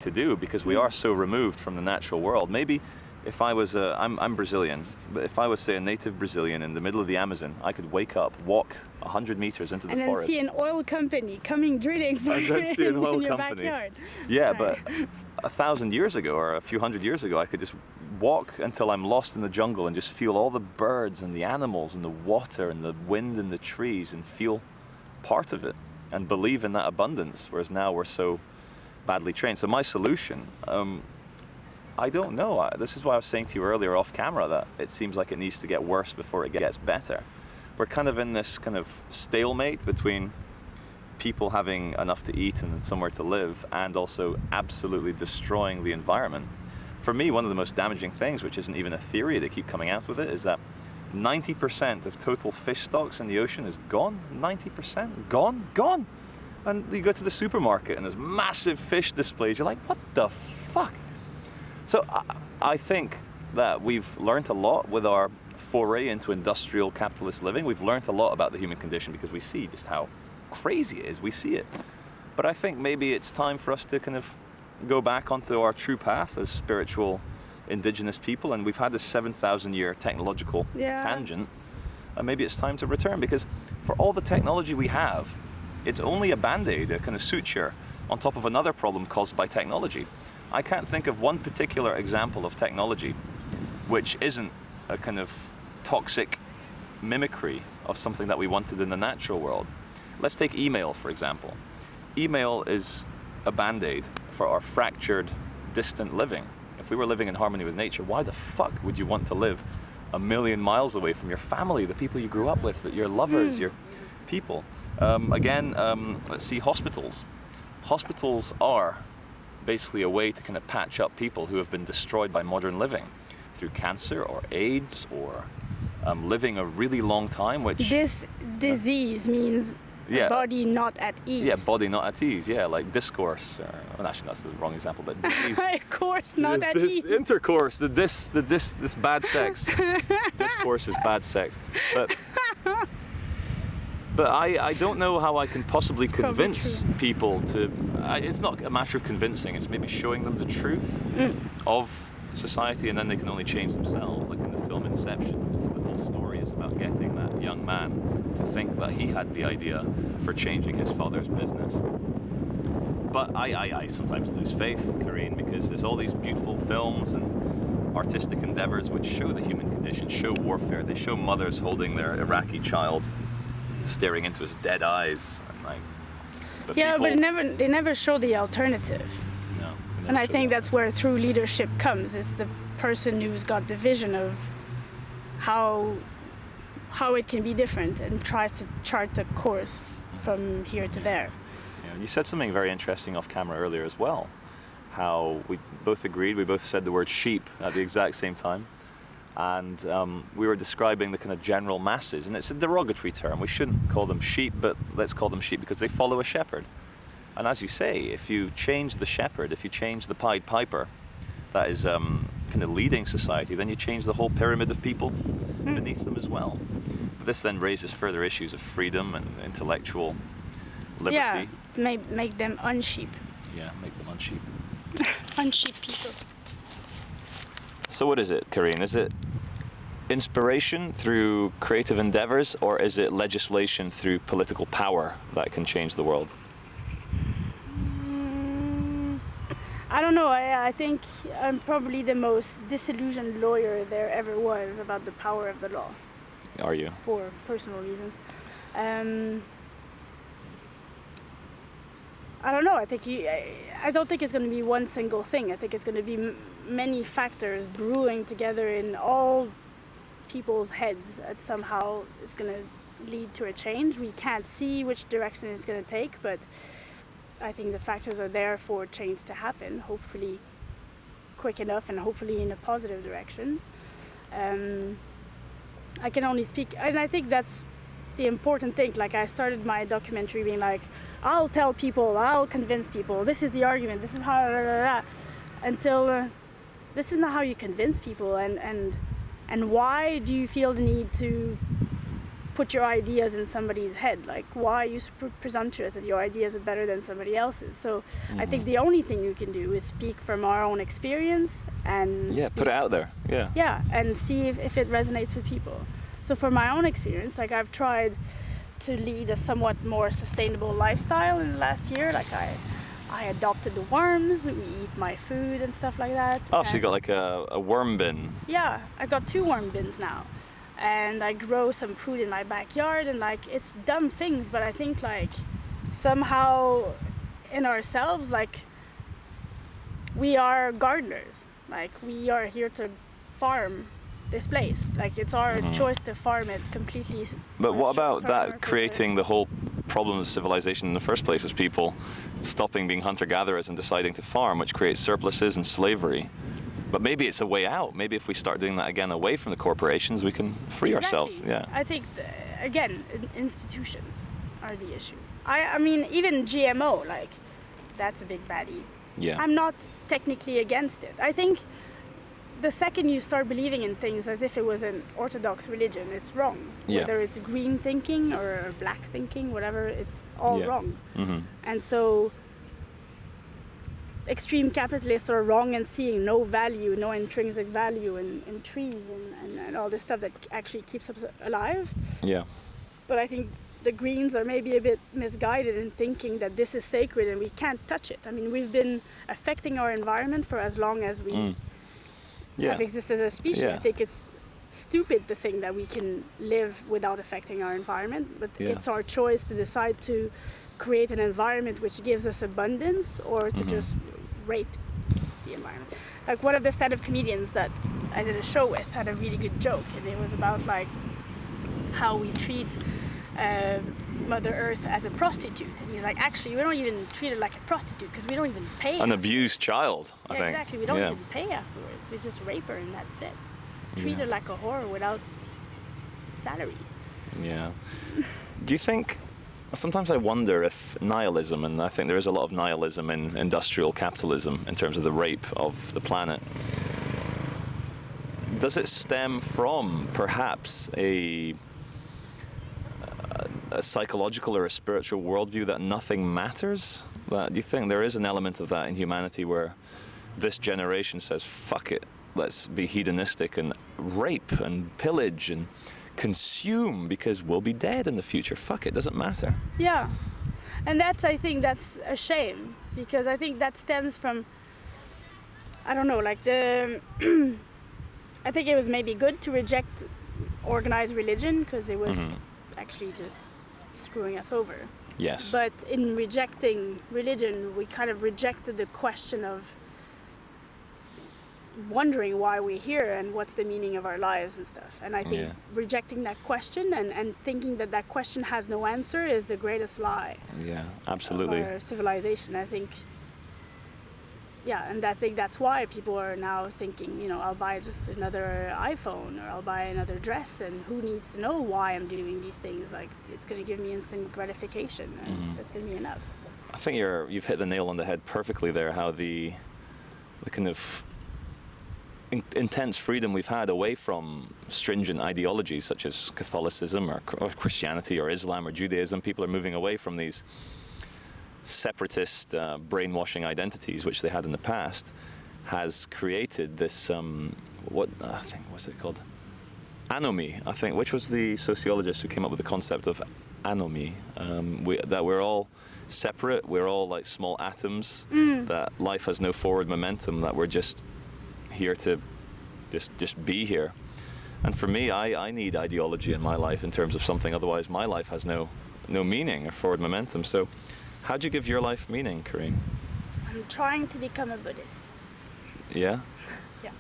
to do because we are so removed from the natural world. Maybe if I was I'm Brazilian, but if I was, say, a native Brazilian in the middle of the Amazon, I could wake up, walk 100 meters into the forest. And then see an oil company coming drilling for you in your backyard. Yeah, but 1,000 years ago or a few hundred years ago, I could just walk until I'm lost in the jungle and just feel all the birds and the animals and the water and the wind and the trees and feel part of it and believe in that abundance, whereas now we're so badly trained. So my solution, I don't know. This is why I was saying to you earlier off camera that it seems like it needs to get worse before it gets better. We're kind of in this kind of stalemate between people having enough to eat and somewhere to live and also absolutely destroying the environment. For me, one of the most damaging things, which isn't even a theory, they keep coming out with it, is that 90% of total fish stocks in the ocean is gone. 90% gone. And you go to the supermarket and there's massive fish displays. You're like, what the fuck? So I think that we've learned a lot with our foray into industrial capitalist living. We've learned a lot about the human condition because we see just how crazy it is. We see it. But I think maybe it's time for us to kind of go back onto our true path as spiritual indigenous people. And we've had this 7,000-year technological tangent. And maybe it's time to return, because for all the technology we have, it's only a band-aid, a kind of suture on top of another problem caused by technology. I can't think of one particular example of technology which isn't a kind of toxic mimicry of something that we wanted in the natural world. Let's take email, for example. Email is a band-aid for our fractured, distant living. If we were living in harmony with nature, why the fuck would you want to live 1,000,000 miles away from your family, the people you grew up with, your lovers, your people? Let's see, hospitals. Hospitals are basically a way to kind of patch up people who have been destroyed by modern living through cancer or AIDS or living a really long time, which... This disease means body not at ease. Yeah, body not at ease, like discourse. Well, actually, that's the wrong example, but disease. Course not at ease. Intercourse, this bad sex. Discourse is bad sex. But I don't know how I can possibly convince people to... it's not a matter of convincing, it's maybe showing them the truth of society, and then they can only change themselves, like in the film Inception. It's the whole story is about getting that young man to think that he had the idea for changing his father's business. But I sometimes lose faith, Karine, because there's all these beautiful films and artistic endeavors which show the human condition, show warfare. They show mothers holding their Iraqi child, staring into his dead eyes. But they never show the alternative. No. And I think that's where true leadership comes. It's the person who's got the vision of how it can be different and tries to chart the course from here to there. Yeah, you said something very interesting off camera earlier as well. How we both agreed, we both said the word sheep at the exact same time. And we were describing the kind of general masses, and it's a derogatory term. We shouldn't call them sheep, but let's call them sheep because they follow a shepherd. And as you say, if you change the shepherd, if you change the Pied Piper, that is kind of leading society, then you change the whole pyramid of people beneath them as well. But this then raises further issues of freedom and intellectual liberty. Yeah, make them unsheep. Yeah, make them unsheep. Unsheep people. So what is it, Karine? Is it inspiration through creative endeavors, or is it legislation through political power that can change the world? I don't know. I think I'm probably the most disillusioned lawyer there ever was about the power of the law. Are you? For personal reasons. I don't know. I don't think it's going to be one single thing. I think it's going to be many factors brewing together in all people's heads, and somehow it's going to lead to a change. We can't see which direction it's going to take, but I think the factors are there for change to happen, hopefully quick enough and hopefully in a positive direction. I can only speak, and I think that's the important thing. Like, I started my documentary being like, I'll tell people, I'll convince people, this is the argument, this is how, until this is not how you convince people, and why do you feel the need to put your ideas in somebody's head. Like, why are you super presumptuous that your ideas are better than somebody else's? So I think the only thing you can do is speak from our own experience and put it out there. Yeah, and see if it resonates with people. So for my own experience, like I've tried to lead a somewhat more sustainable lifestyle in the last year. Like I adopted the worms, we eat my food and stuff like that. Oh, so you got like a worm bin. Yeah, I got 2 worm bins now. And I grow some food in my backyard, and like it's dumb things, but I think like somehow in ourselves, like we are gardeners. Like we are here to farm this place. Like it's our choice to farm it completely. But what about that creating the whole problem of civilization in the first place, was people stopping being hunter-gatherers and deciding to farm, which creates surpluses and slavery. But maybe it's a way out. Maybe if we start doing that again away from the corporations, we can free ourselves. Yeah. I think, again, institutions are the issue. I mean, even GMO, like, that's a big baddie. Yeah. I'm not technically against it. I think the second you start believing in things as if it was an orthodox religion, it's wrong. Yeah. Whether it's green thinking or black thinking, whatever, it's all wrong. Mm-hmm. And so extreme capitalists are wrong in seeing no value, no intrinsic value in trees and all this stuff that actually keeps us alive. Yeah. But I think the Greens are maybe a bit misguided in thinking that this is sacred and we can't touch it. I mean, we've been affecting our environment for as long as we have existed as a species. Yeah. I think it's stupid to think that we can live without affecting our environment, but it's our choice to decide to create an environment which gives us abundance or to just rape the environment. Like one of the stand-up comedians that I did a show with had a really good joke, and it was about like how we treat Mother Earth as a prostitute, and he's like, actually we don't even treat her like a prostitute because we don't even pay an abused child, I think. Exactly, we don't even pay afterwards, we just rape her and that's it. Treat her like a whore without salary. Yeah. Do you think, sometimes I wonder if nihilism, and I think there is a lot of nihilism in industrial capitalism in terms of the rape of the planet, does it stem from perhaps a psychological or a spiritual worldview that nothing matters? Do you think there is an element of that in humanity where this generation says, fuck it, let's be hedonistic and rape and pillage and consume because we'll be dead in the future. Fuck it, doesn't matter. Yeah, and I think that's a shame, because I think that stems from, I don't know, like I think it was maybe good to reject organized religion because it was actually just screwing us over. Yes. But in rejecting religion, we kind of rejected the question of wondering why we're here and what's the meaning of our lives and stuff. And I think rejecting that question and thinking that that question has no answer is the greatest lie. Yeah, absolutely. Of our civilization, I think. Yeah, and I think that's why people are now thinking, you know, I'll buy just another iPhone or I'll buy another dress, and who needs to know why I'm doing these things? Like, it's going to give me instant gratification, and that's going to be enough. I think you've hit the nail on the head perfectly there, how the kind of intense freedom we've had away from stringent ideologies such as Catholicism or Christianity or Islam or Judaism. People are moving away from these separatist brainwashing identities which they had in the past, has created this what's it called, anomie, I think, which was the sociologist who came up with the concept of anomie, that we're all separate, we're all like small atoms, that life has no forward momentum, that we're just here to just be here. And for me, I need ideology in my life in terms of something, otherwise my life has no meaning or forward momentum. So how'd you give your life meaning, Karine? I'm trying to become a Buddhist. Yeah? Yeah.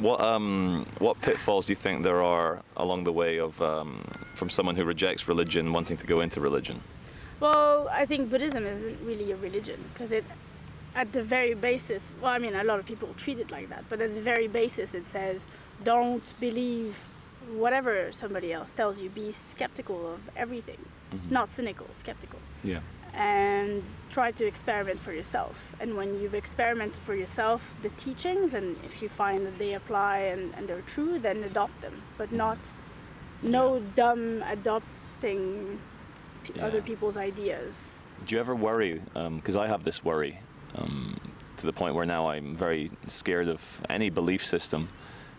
What pitfalls do you think there are along the way of from someone who rejects religion wanting to go into religion? Well, I think Buddhism isn't really a religion, because it, at the very basis, well, I mean, a lot of people treat it like that, but at the very basis it says, don't believe whatever somebody else tells you, be skeptical of everything. Not cynical, skeptical. Yeah. And try to experiment for yourself. And when you've experimented for yourself the teachings, and if you find that they apply and they're true, then adopt them. But not, no dumb accepting other people's ideas. Do you ever worry, because I have this worry, to the point where now I'm very scared of any belief system.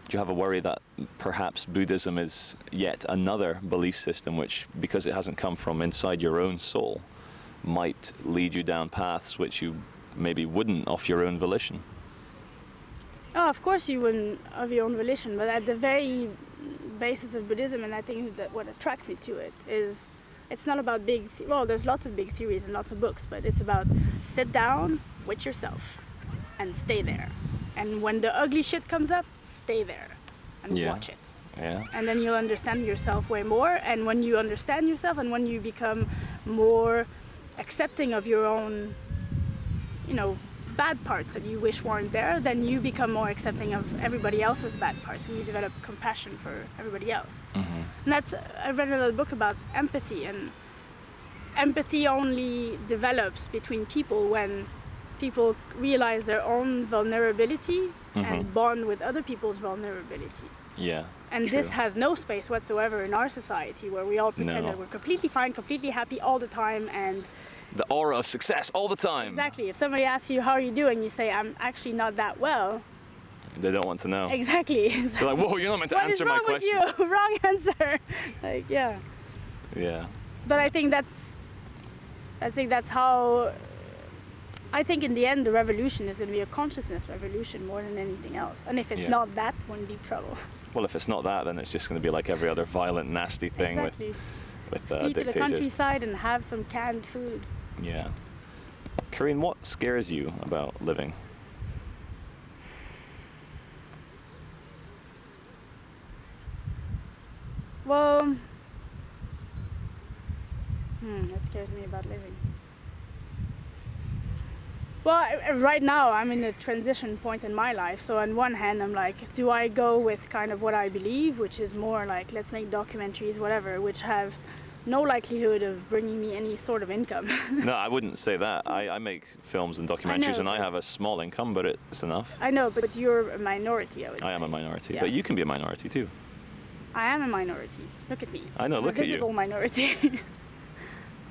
Do you have a worry that perhaps Buddhism is yet another belief system which, because it hasn't come from inside your own soul, might lead you down paths which you maybe wouldn't of your own volition? Oh, of course you wouldn't of your own volition, but at the very basis of Buddhism, and I think that what attracts me to it is it's not about there's lots of big theories and lots of books, but it's about sit down with yourself and stay there. And when the ugly shit comes up, stay there and watch it. Yeah. And then you'll understand yourself way more. And when you understand yourself and when you become more accepting of your own, bad parts that you wish weren't there, then you become more accepting of everybody else's bad parts and you develop compassion for everybody else. Mm-hmm. And I read another book about empathy, and empathy only develops between people when people realize their own vulnerability and bond with other people's vulnerability. Yeah. And true. this has no space whatsoever in our society, where we all pretend that we're completely fine, completely happy all the time, and The aura of success all the time. exactly. If somebody asks you how are you doing, you say I'm actually not that well. They don't want to know. Exactly. They're like, whoa, you're not meant to answer my question. What is wrong with you? Wrong answer. Yeah. Yeah. But I think that's how. I think in the end the revolution is going to be a consciousness revolution more than anything else. And if it's not that, we're in deep trouble. Well, if it's not that, then it's just going to be like every other violent, nasty thing Exactly. with Flee to the dictators. countryside and have some canned food. Yeah. Karine, what scares you about living? Well, that scares me about living. Well, right now I'm in a transition point in my life. So on one hand, I'm like, do I go with kind of what I believe, which is more like, let's make documentaries, whatever, which have no likelihood of bringing me any sort of income. No, I wouldn't say that. I make films and documentaries and I have a small income, but it's enough. I know, but you're a minority, I would say. I am a minority, Yeah. but you can be a minority too. I am a minority. Look at me. I know, look I'm at a you. visible minority.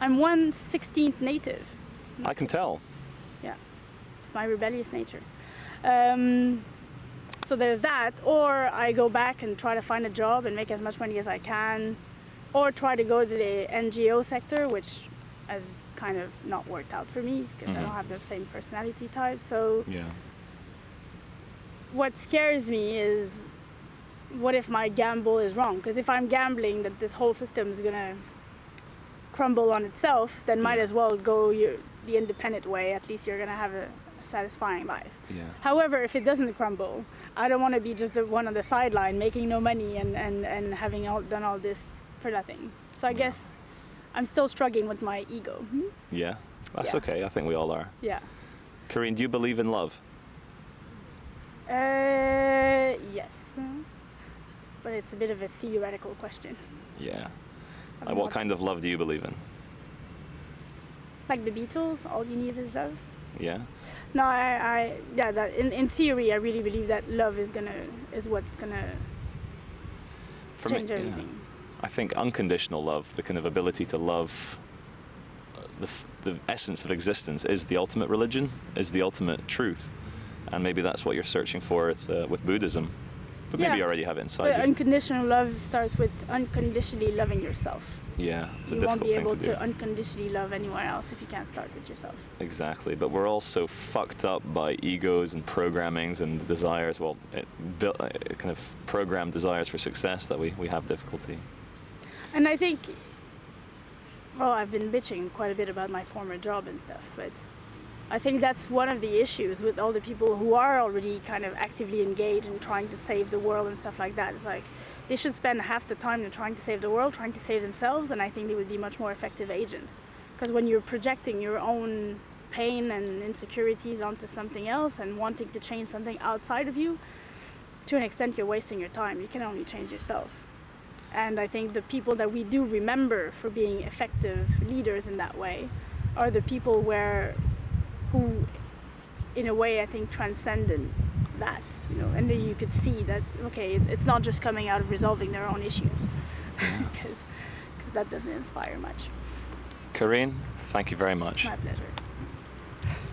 I'm 1/16th native. I can tell. Yeah, it's my rebellious nature. So there's that, or I go back and try to find a job and make as much money as I can, or try to go to the NGO sector, which has kind of not worked out for me because I don't have the same personality type. So Yeah. what scares me is, what if my gamble is wrong? Because if I'm gambling that this whole system is gonna crumble on itself, then might as well go the independent way. At least you're gonna have a satisfying life. Yeah. However, if it doesn't crumble, I don't want to be just the one on the sideline making no money and having done all this for nothing. So I guess I'm still struggling with my ego. Yeah. That's Yeah. okay. I think we all are. Yeah. Karine, do you believe in love? Yes. But it's a bit of a theoretical question. Yeah. I Like, don't what know. kind of love do you believe in? Like the Beatles, all you need is love. Yeah. No, that in theory, I really believe that love is what's gonna For change me, everything. I think unconditional love, the kind of ability to love, the essence of existence, is the ultimate religion, is the ultimate truth, and maybe that's what you're searching for with Buddhism. But maybe Yeah. you already have it inside But you. unconditional love starts with unconditionally loving yourself. Yeah, it's a You won't difficult be thing able to do. to unconditionally love anyone else if you can't start with yourself. Exactly, but we're all so fucked up by egos and programmings and desires. Well, kind of programmed desires for success that we have difficulty. And I think, well, I've been bitching quite a bit about my former job and stuff, but I think that's one of the issues with all the people who are already kind of actively engaged in trying to save the world and stuff like that. It's like they should spend half the time in trying to save the world, trying to save themselves, and I think they would be much more effective agents. Because when you're projecting your own pain and insecurities onto something else and wanting to change something outside of you, to an extent you're wasting your time. You can only change yourself. And I think the people that we do remember for being effective leaders in that way are the people who in a way I think transcended that, and then you could see that, okay, it's not just coming out of resolving their own issues, because that doesn't inspire much. Karine, thank you very much. My pleasure.